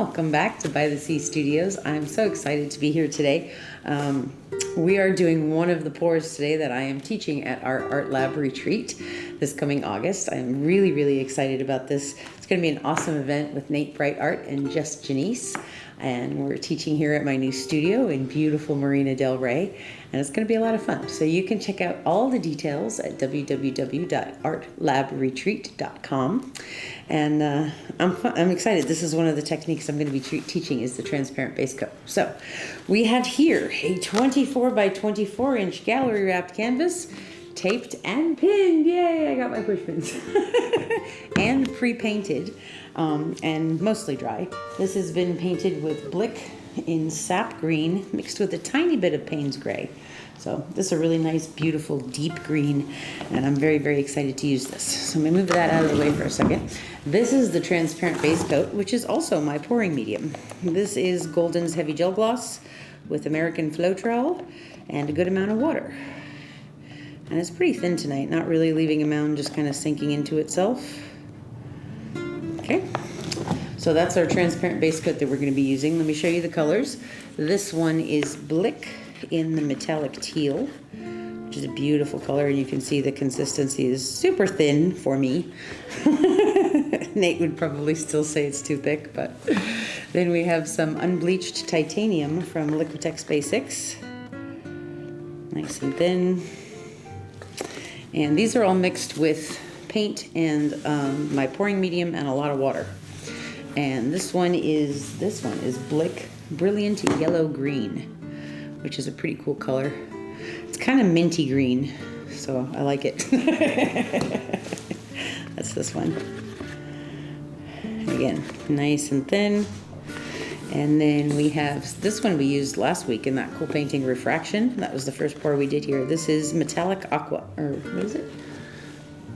Welcome back to By the Sea Studios. I'm so excited to be here today. We are doing one of the pours today that I am teaching at our art lab retreat this coming August. I'm really excited about this. It's going to be an awesome event with Nate Bright Art and Just Janice. And we're teaching here at my new studio in beautiful Marina Del Rey. And it's going to be a lot of fun. So you can check out all the details at www.artlabretreat.com. And I'm excited. This is one of the techniques I'm going to be teaching is the transparent base coat. So we have here a 24 by 24 inch gallery wrapped canvas, taped and pinned. Yay, I got my push pins. And pre-painted and mostly dry. This has been painted with Blick in Sap Green mixed with a tiny bit of Payne's Gray. So this is a really nice, beautiful, deep green, and I'm very excited to use this. So I'm gonna move that out of the way for a second. This is the transparent base coat, which is also my pouring medium. This is Golden's Heavy Gel Gloss with American Floetrol and a good amount of water. And it's pretty thin tonight, not really leaving a mound, just kind of sinking into itself. Okay, so that's our transparent base coat that we're gonna be using. Let me show you the colors. This one is Blick in the metallic teal, which is a beautiful color, and you can see the consistency is super thin for me. Nate would probably still say it's too thick, but then we have some unbleached titanium from Liquitex Basics, nice and thin, and these are all mixed with paint and my pouring medium and a lot of water. And this one is Blick Brilliant Yellow Green, which is a pretty cool color. It's kind of minty green, so I like it. That's this one. Again, nice and thin. And then we have this one we used last week in that cool painting Refraction. That was the first pour we did here. This is Metallic Aqua, or what is it?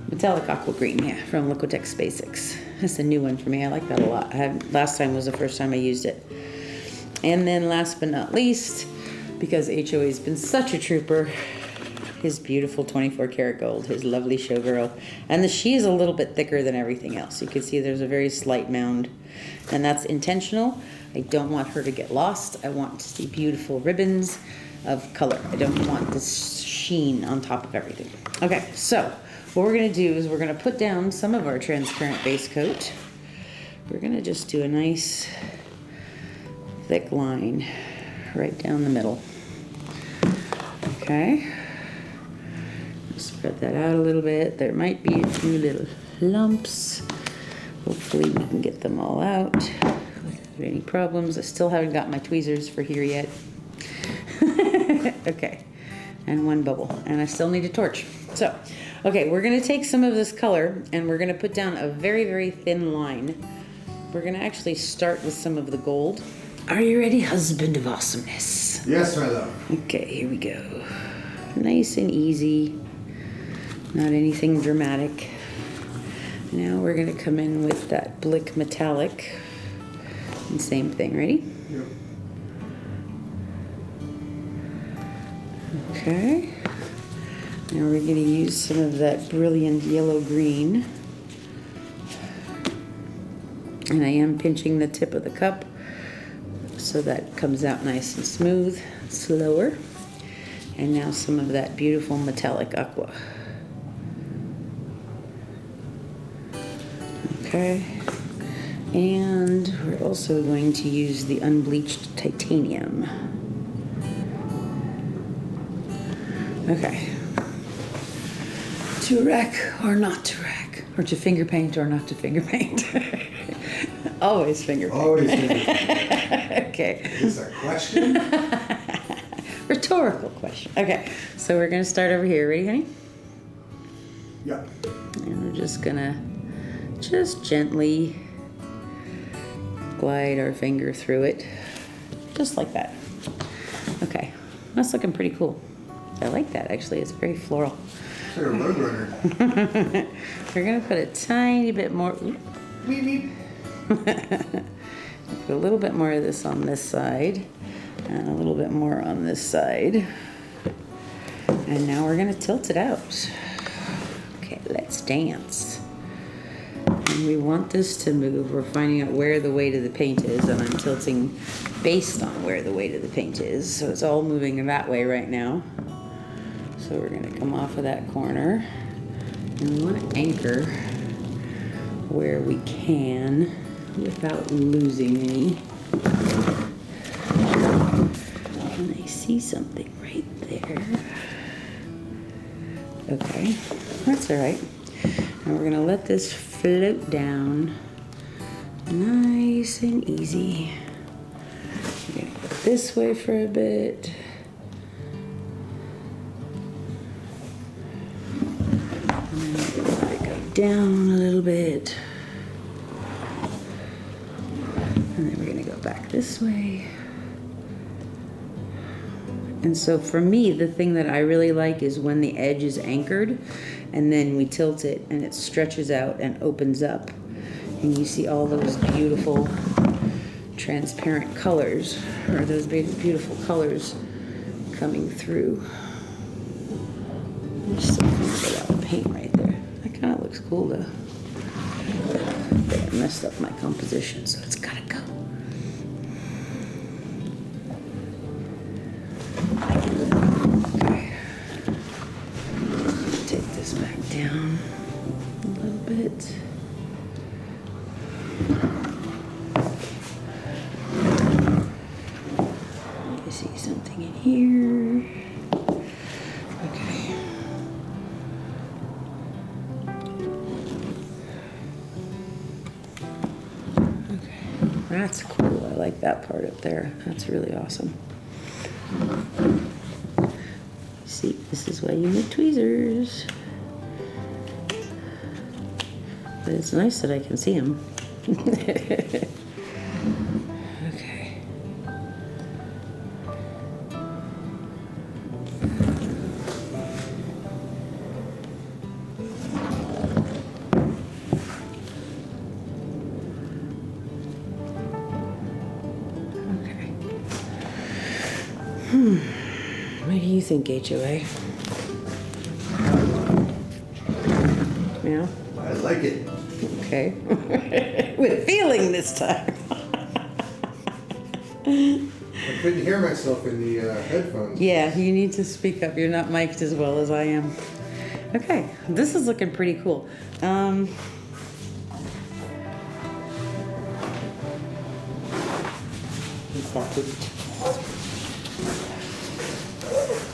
Metallic Aqua Green, yeah, from Liquitex Basics. That's a new one for me. I like that a lot. Last time was the first time I used it. And then last but not least, because HOA has been such a trooper, his beautiful 24 karat gold, his lovely showgirl. And the she is a little bit thicker than everything else. You can see there's a very slight mound, and that's intentional. I don't want her to get lost. I want to see beautiful ribbons of color. I don't want this sheen on top of everything. Okay, so what we're gonna do is we're gonna put down some of our transparent base coat. We're gonna just do a nice thick line right down the middle. Okay, spread that out a little bit. There might be a few little lumps. Hopefully we can get them all out without any problems. I still haven't got my tweezers for here yet. Okay, and one bubble, and I still need a torch. So, okay, we're gonna take some of this color and we're gonna put down a very thin line. We're gonna actually start with some of the gold. Are you ready, husband of awesomeness? Yes, my love. Okay, here we go. Nice and easy, not anything dramatic. Now we're gonna come in with that Blick Metallic. And same thing, ready? Yep. Okay. Now we're gonna use some of that brilliant yellow green. And I am pinching the tip of the cup so that comes out nice and smooth, slower. And now some of that beautiful metallic aqua. Okay. And we're also going to use the unbleached titanium. Okay. To wreck or not to wreck, or to finger paint or not to finger paint. Always finger paint. Always finger paint. Okay. Is that a question? Rhetorical question. Okay, so we're gonna start over here. Ready, honey? Yeah. And we're just gonna gently glide our finger through it, just like that. Okay, that's looking pretty cool. I like that actually. It's very floral. It's like a road runner. We're gonna put a tiny bit more. Meep, meep. Put a little bit more of this on this side and a little bit more on this side. And now we're gonna tilt it out. Okay, let's dance. And we want this to move. We're finding out where the weight of the paint is, and I'm tilting based on where the weight of the paint is. So it's all moving in that way right now. So we're gonna come off of that corner. And we want to anchor where we can without losing any. And I see something right there. Okay, that's all right. And we're gonna let this float down nice and easy. We're gonna go this way for a bit. And then we're gonna go down a little bit. And then we're gonna go back this way. And so for me, the thing that I really like is when the edge is anchored and then we tilt it and it stretches out and opens up. And you see all those beautiful transparent colors, or those beautiful colors coming through. There's something about the paint right there. That kind of looks cool though. But I messed up my composition, so it's gotta go. Okay. Take this back down a little bit. I see something in here. Okay. Okay. That's cool. I like that part up there. That's really awesome. See, this is why you need tweezers. But it's nice that I can see them. Okay. Okay. What do you think, HOA? Yeah? I like it. Okay. With feeling this time. I couldn't hear myself in the headphones. Yeah, you need to speak up. You're not mic'd as well as I am. Okay, this is looking pretty cool.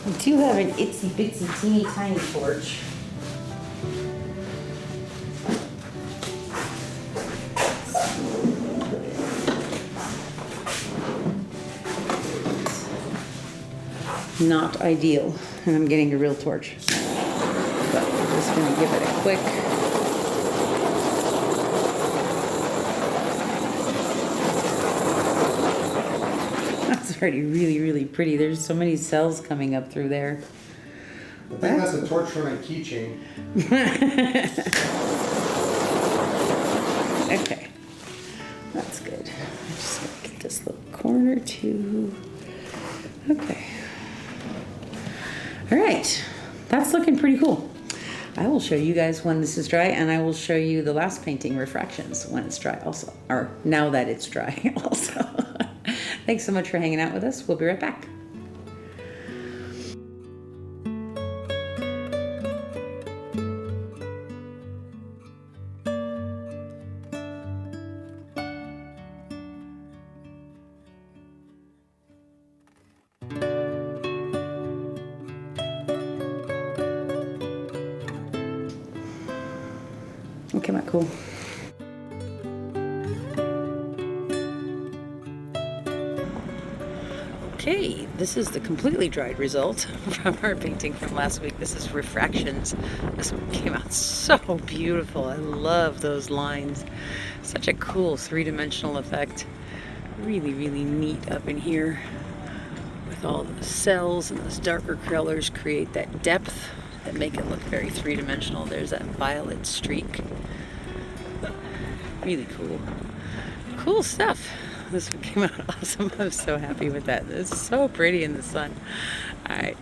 We do have an itsy bitsy teeny tiny torch. Not ideal, and I'm getting a real torch. But I'm just gonna give it a quick. That's already really, really pretty. There's so many cells coming up through there. I think that's a torch from a keychain. Okay, that's good. I'm just gonna get this little corner too. Okay. All right, that's looking pretty cool. I will show you guys when this is dry, and I will show you the last painting, Refractions, when it's dry also, or now that it's dry also. Thanks so much for hanging out with us. We'll be right back. Came out cool. Okay, this is the completely dried result from our painting from last week. This is Refractions. This one came out so beautiful. I love those lines. Such a cool three-dimensional effect. Really, really neat up in here with all the cells, and those darker colors create that depth that make it look very three-dimensional. There's that violet streak. Really cool. Cool stuff. This one came out awesome. I'm so happy with that. It's so pretty in the sun. All right.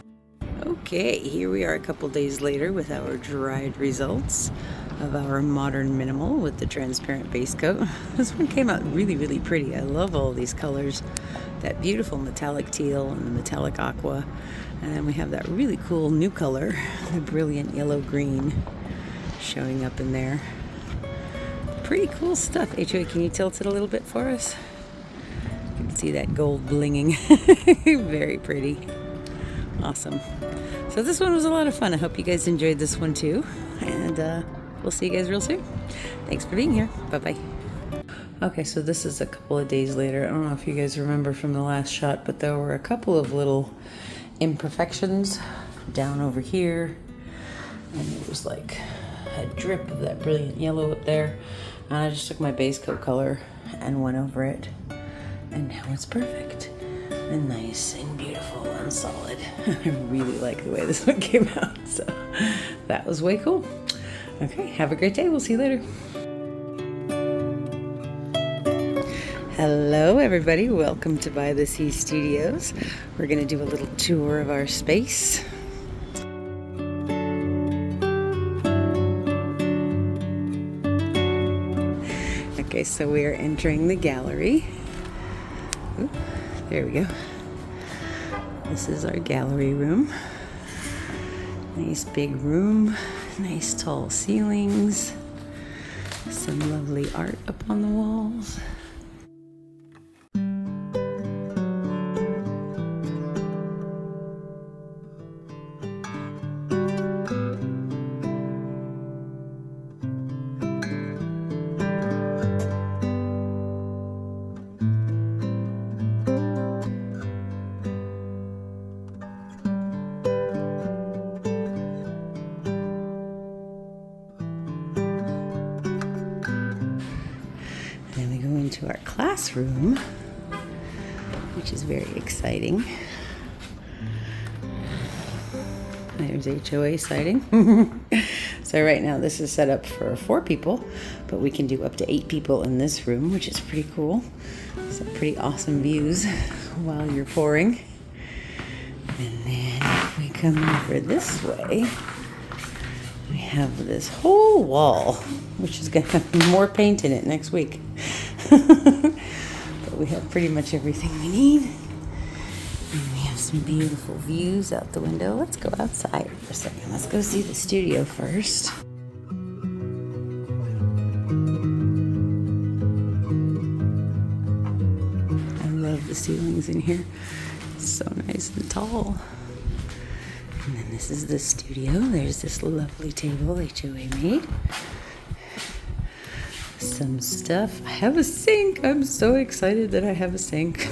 Okay, here we are a couple days later with our dried results. of our modern minimal with the transparent base coat. This one came out really, really pretty. I love all these colors. That beautiful metallic teal and the metallic aqua. And then we have that really cool new color, the brilliant yellow green showing up in there. Pretty cool stuff. HOA, can you tilt it a little bit for us? You can see that gold blinging. Very pretty. Awesome. So this one was a lot of fun. I hope you guys enjoyed this one too. And we'll see you guys real soon. Thanks for being here. Bye-bye. Okay, so this is a couple of days later. I don't know if you guys remember from the last shot, but there were a couple of little imperfections down over here. And it was like a drip of that brilliant yellow up there. And I just took my base coat color and went over it. And now it's perfect. And nice and beautiful and solid. I really like the way this one came out, so that was way cool. Okay, have a great day. We'll see you later. Hello everybody, welcome to By the Sea Studios. We're gonna do a little tour of our space. Okay, so we are entering the gallery. Ooh. There we go. This is our gallery room. Nice big room, nice tall ceilings, some lovely art up on the walls. Then we go into our classroom, which is very exciting. There's HOA sighting. So right now this is set up for 4 people, but we can do up to 8 people in this room, which is pretty cool. Some pretty awesome views while you're pouring. And then if we come over this way, we have this whole wall, which is going to have more paint in it next week. But we have pretty much everything we need. And we have some beautiful views out the window. Let's go outside for a second. Let's go see the studio first. I love the ceilings in here. It's so nice and tall. And then this is the studio. There's this lovely table HOA made. Some stuff. I have a sink. I'm so excited that I have a sink.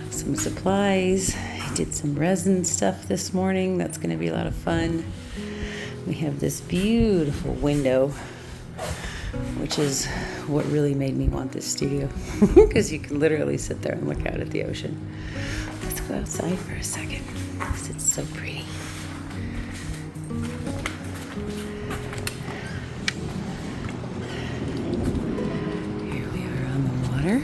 Some supplies. I did some resin stuff this morning. That's going to be a lot of fun. We have this beautiful window, which is what really made me want this studio, because you can literally sit there and look out at the ocean. Let's go outside for a second, because it's so pretty. Here we are on the water.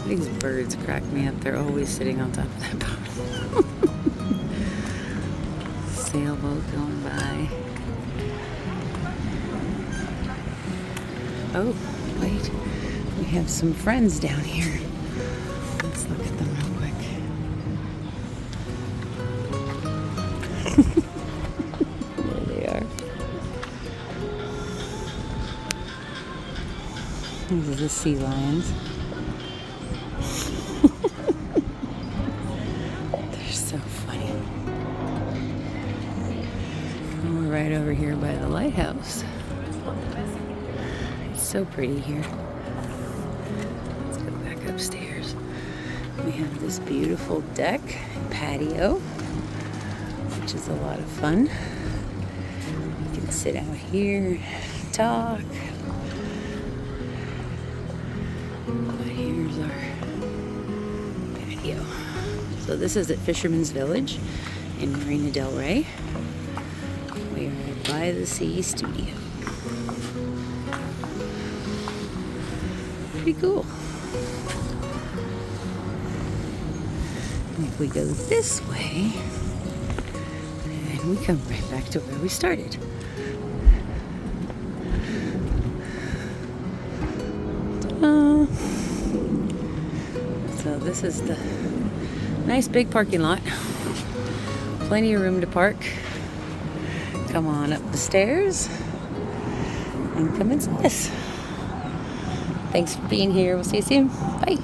These birds crack me up. They're always sitting on top of that boat. Sailboat going by. Oh, wait. We have some friends down here. Let's look at them real quick. There they are. These are the sea lions. They're so funny. And we're right over here by the lighthouse. It's so pretty here. Let's go back upstairs. We have this beautiful deck and patio, which is a lot of fun. You can sit out here, talk. But here's our patio. So this is at Fisherman's Village in Marina del Rey. We are at By the Sea Studio. Pretty cool. And if we go this way, then And we come right back to where we started. So this is the nice big parking lot. Plenty of room to park. Come on up the stairs and come and see us. Thanks for being here. We'll see you soon. Bye.